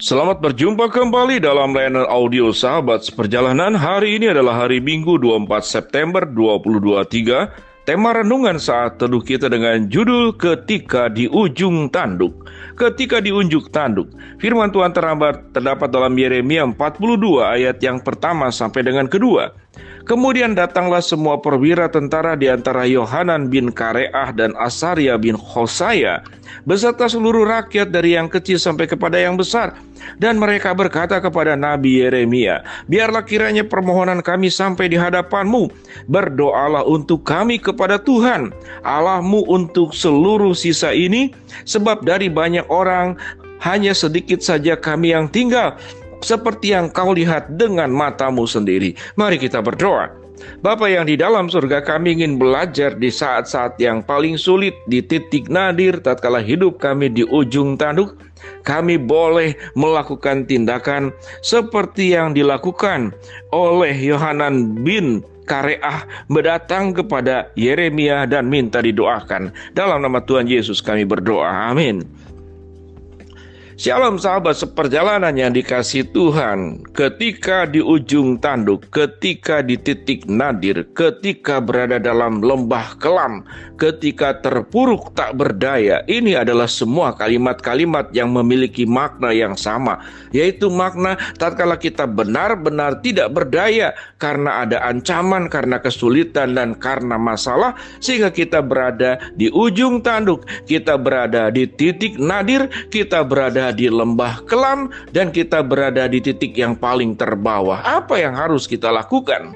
Selamat berjumpa kembali dalam layanan audio Sahabat Seperjalanan. Hari ini adalah hari Minggu 24 September 2023. Tema renungan saat teduh kita dengan judul Ketika di Ujung Tanduk. Ketika di ujung tanduk. Firman Tuhan terdapat dalam Yeremia 42 ayat yang pertama sampai dengan kedua. Kemudian datanglah semua perwira tentara di antara Yohanan bin Kareah dan Asaria bin Hosaya, beserta seluruh rakyat dari yang kecil sampai kepada yang besar. Dan mereka berkata kepada Nabi Yeremia, biarlah kiranya permohonan kami sampai di hadapanmu. Berdoalah untuk kami kepada Tuhan, Allahmu untuk seluruh sisa ini, sebab dari banyak orang hanya sedikit saja kami yang tinggal, seperti yang kau lihat dengan matamu sendiri. Mari kita berdoa. Bapa yang di dalam surga, kami ingin belajar di saat-saat yang paling sulit, di titik nadir, tatkala hidup kami di ujung tanduk. Kami boleh melakukan tindakan seperti yang dilakukan oleh Yohanan bin Kareah, mendatang kepada Yeremia dan minta didoakan. Dalam nama Tuhan Yesus kami berdoa, amin. Shalom sahabat seperjalanan yang dikasihi Tuhan. Ketika di ujung tanduk, ketika di titik nadir, ketika berada dalam lembah kelam, ketika terpuruk tak berdaya, ini adalah semua kalimat-kalimat yang memiliki makna yang sama, yaitu makna tatkala kita benar-benar tidak berdaya karena ada ancaman, karena kesulitan, dan karena masalah, sehingga kita berada di ujung tanduk, kita berada di titik nadir, kita berada di lembah kelam, dan kita berada di titik yang paling terbawah. Apa yang harus kita lakukan?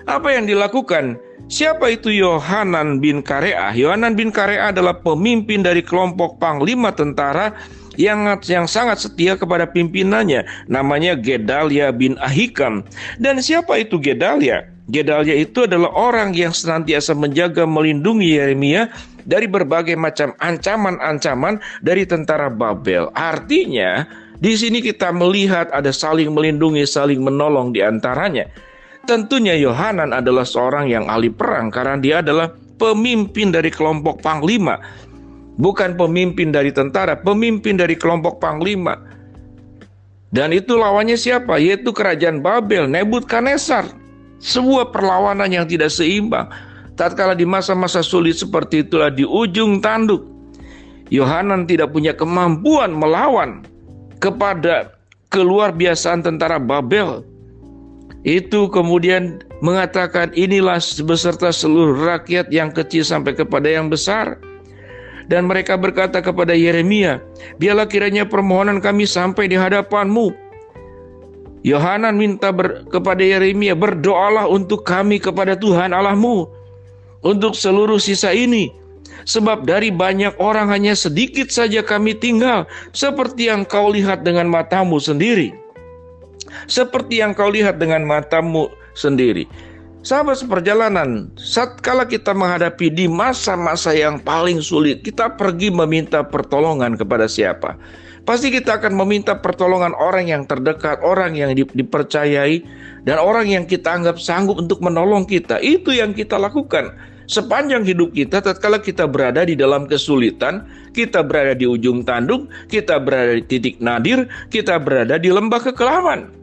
Apa yang dilakukan? Siapa itu Yohanan bin Kareah? Yohanan bin Kareah adalah pemimpin dari kelompok panglima tentara yang sangat setia kepada pimpinannya. Namanya Gedalia bin Ahikam. Dan siapa itu Gedalia? Gedalia itu adalah orang yang senantiasa menjaga, melindungi Yeremia dari berbagai macam ancaman-ancaman dari tentara Babel. Artinya, di sini kita melihat ada saling melindungi, saling menolong di antaranya. Tentunya Yohanan adalah seorang yang ahli perang karena dia adalah pemimpin dari kelompok panglima. Bukan pemimpin dari tentara, pemimpin dari kelompok panglima. Dan itu lawannya siapa? Yaitu kerajaan Babel, Nebukadnezar. Sebuah perlawanan yang tidak seimbang. Tatkala di masa-masa sulit seperti itulah, di ujung tanduk, Yohanan tidak punya kemampuan melawan kepada keluar biasaan tentara Babel. Itu kemudian mengatakan, inilah beserta seluruh rakyat yang kecil sampai kepada yang besar. Dan mereka berkata kepada Yeremia, biarlah kiranya permohonan kami sampai di hadapanmu. Yohanan minta kepada Yeremia, berdoalah untuk kami kepada Tuhan Allahmu untuk seluruh sisa ini, sebab dari banyak orang hanya sedikit saja kami tinggal, seperti yang kau lihat dengan matamu sendiri. Seperti yang kau lihat dengan matamu sendiri. Sahabat seperjalanan, tatkala kita menghadapi di masa-masa yang paling sulit, kita pergi meminta pertolongan kepada siapa? Pasti kita akan meminta pertolongan orang yang terdekat, orang yang dipercayai, dan orang yang kita anggap sanggup untuk menolong kita. Itu yang kita lakukan sepanjang hidup kita. Tatkala kita berada di dalam kesulitan, kita berada di ujung tanduk, kita berada di titik nadir, kita berada di lembah kekelaman.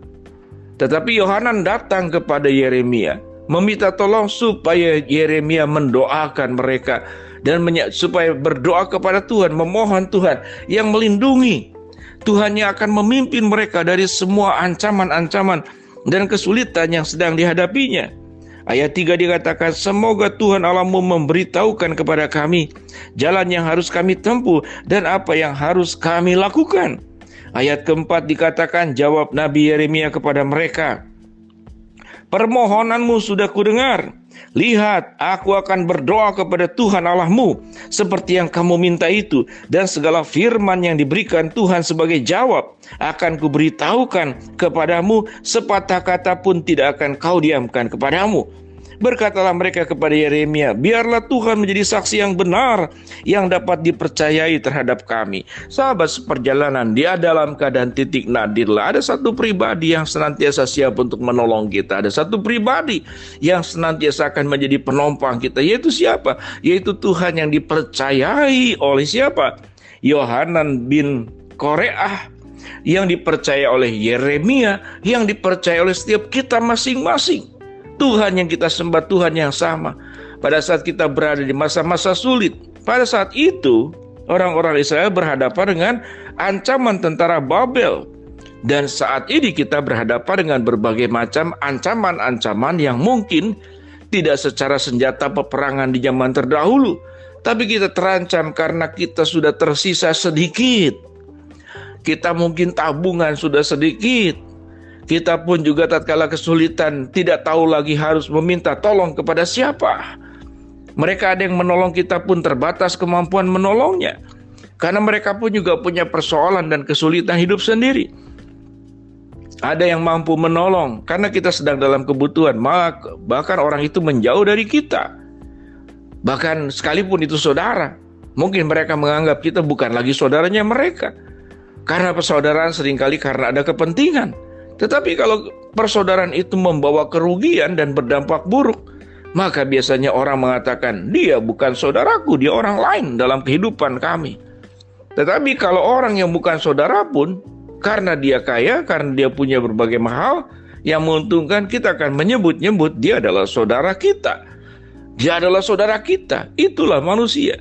Tetapi Yohanan datang kepada Yeremia, meminta tolong supaya Yeremia mendoakan mereka, dan supaya berdoa kepada Tuhan, memohon Tuhan yang melindungi. Tuhan yang akan memimpin mereka dari semua ancaman-ancaman dan kesulitan yang sedang dihadapinya. Ayat 3 dikatakan, semoga Tuhan Allahmu memberitahukan kepada kami jalan yang harus kami tempuh dan apa yang harus kami lakukan. Ayat keempat dikatakan, jawab Nabi Yeremia kepada mereka, permohonanmu sudah kudengar. Lihat, aku akan berdoa kepada Tuhan Allahmu seperti yang kamu minta itu, dan segala firman yang diberikan Tuhan sebagai jawab akan kuberitahukan kepadamu, sepatah kata pun tidak akan kau diamkan kepadamu. Berkatalah mereka kepada Yeremia, biarlah Tuhan menjadi saksi yang benar yang dapat dipercayai terhadap kami. Sahabat seperjalanan, dia dalam keadaan titik nadirlah. Ada satu pribadi yang senantiasa siap untuk menolong kita. Ada satu pribadi yang senantiasa akan menjadi penopang kita. Yaitu siapa? Yaitu Tuhan yang dipercayai oleh siapa? Yohanan bin Kareah. yang dipercaya oleh Yeremia, yang dipercaya oleh setiap kita masing-masing. Tuhan yang kita sembah, Tuhan yang sama. Pada saat kita berada di masa-masa sulit, pada saat itu orang-orang Israel berhadapan dengan ancaman tentara Babel. Dan saat ini kita berhadapan dengan berbagai macam ancaman-ancaman yang mungkin tidak secara senjata peperangan di zaman terdahulu, tapi kita terancam karena kita sudah tersisa sedikit. Kita mungkin tabungan sudah sedikit. Kita pun juga tatkala kesulitan tidak tahu lagi harus meminta tolong kepada siapa. Mereka ada yang menolong, kita pun terbatas kemampuan menolongnya. Karena mereka pun juga punya persoalan dan kesulitan hidup sendiri. Ada yang mampu menolong karena kita sedang dalam kebutuhan, bahkan orang itu menjauh dari kita. Bahkan sekalipun itu saudara, mungkin mereka menganggap kita bukan lagi saudaranya mereka. Karena persaudaraan seringkali karena ada kepentingan. Tetapi kalau persaudaraan itu membawa kerugian dan berdampak buruk, maka biasanya orang mengatakan, dia bukan saudaraku, dia orang lain dalam kehidupan kami. Tetapi kalau orang yang bukan saudara pun, karena dia kaya, karena dia punya berbagai hal yang menguntungkan, kita akan menyebut-nyebut dia adalah saudara kita. Dia adalah saudara kita. Itulah manusia.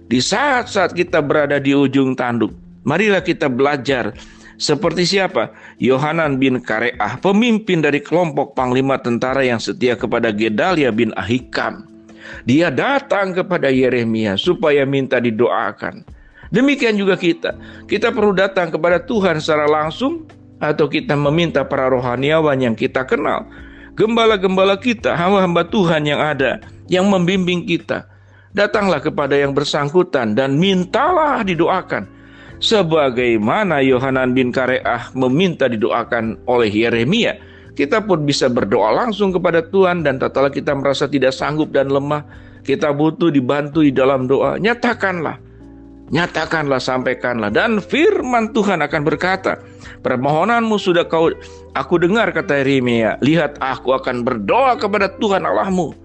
Di saat-saat kita berada di ujung tanduk, marilah kita belajar seperti siapa? Yohanan bin Kareah, pemimpin dari kelompok panglima tentara yang setia kepada Gedalia bin Ahikam. Dia datang kepada Yeremia supaya minta didoakan. Demikian juga kita. Kita perlu datang kepada Tuhan secara langsung, atau kita meminta para rohaniawan yang kita kenal. Gembala-gembala kita, hamba-hamba Tuhan yang ada, yang membimbing kita. Datanglah kepada yang bersangkutan dan mintalah didoakan. Sebagaimana Yohanan bin Kareah meminta didoakan oleh Yeremia, kita pun bisa berdoa langsung kepada Tuhan. Dan tatkala kita merasa tidak sanggup dan lemah, kita butuh dibantu di dalam doa, nyatakanlah, sampaikanlah. Dan firman Tuhan akan berkata, permohonanmu sudah aku dengar, kata Yeremia. Lihat, aku akan berdoa kepada Tuhan Allahmu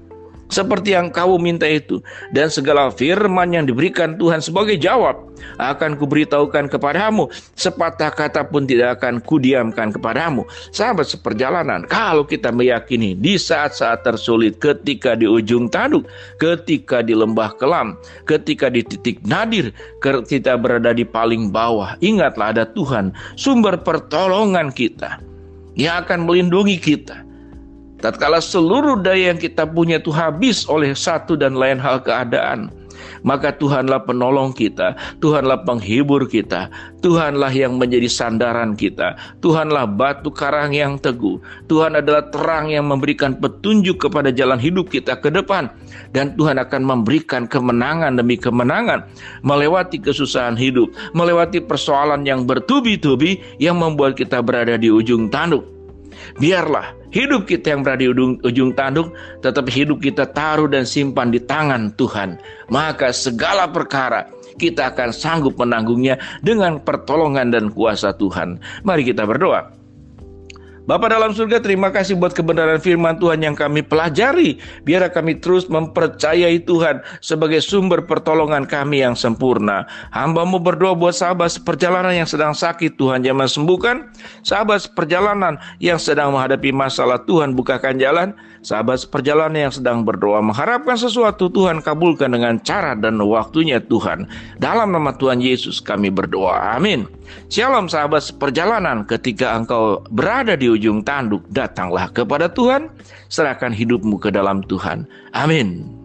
seperti yang kau minta itu, dan segala firman yang diberikan Tuhan sebagai jawab akan kuberitahukan kepadamu, sepatah kata pun tidak akan kudiamkan kepadamu. Sahabat seperjalanan, kalau kita meyakini di saat-saat tersulit, ketika di ujung tanduk, ketika di lembah kelam, ketika di titik nadir, kita berada di paling bawah, ingatlah ada Tuhan, sumber pertolongan kita, yang akan melindungi kita. Tatkala seluruh daya yang kita punya itu habis oleh satu dan lain hal keadaan, maka Tuhanlah penolong kita, Tuhanlah penghibur kita, Tuhanlah yang menjadi sandaran kita, Tuhanlah batu karang yang teguh, Tuhan adalah terang yang memberikan petunjuk kepada jalan hidup kita ke depan, dan Tuhan akan memberikan kemenangan demi kemenangan, melewati kesusahan hidup, melewati persoalan yang bertubi-tubi yang membuat kita berada di ujung tanduk. Biarlah hidup kita yang berada di ujung tanduk, tetapi hidup kita taruh dan simpan di tangan Tuhan. Maka segala perkara kita akan sanggup menanggungnya dengan pertolongan dan kuasa Tuhan. Mari kita berdoa. Bapa dalam surga, terima kasih buat kebenaran firman Tuhan yang kami pelajari. Biar kami terus mempercayai Tuhan sebagai sumber pertolongan kami yang sempurna. Hamba-Mu berdoa buat sahabat seperjalanan yang sedang sakit, Tuhan jamah sembuhkan. Sahabat seperjalanan yang sedang menghadapi masalah, Tuhan bukakan jalan. Sahabat seperjalanan yang sedang berdoa mengharapkan sesuatu, Tuhan kabulkan dengan cara dan waktunya Tuhan. Dalam nama Tuhan Yesus kami berdoa, amin. Shalom sahabat seperjalanan, ketika engkau berada di ujung tanduk, datanglah kepada Tuhan, serahkan hidupmu ke dalam Tuhan. Amin.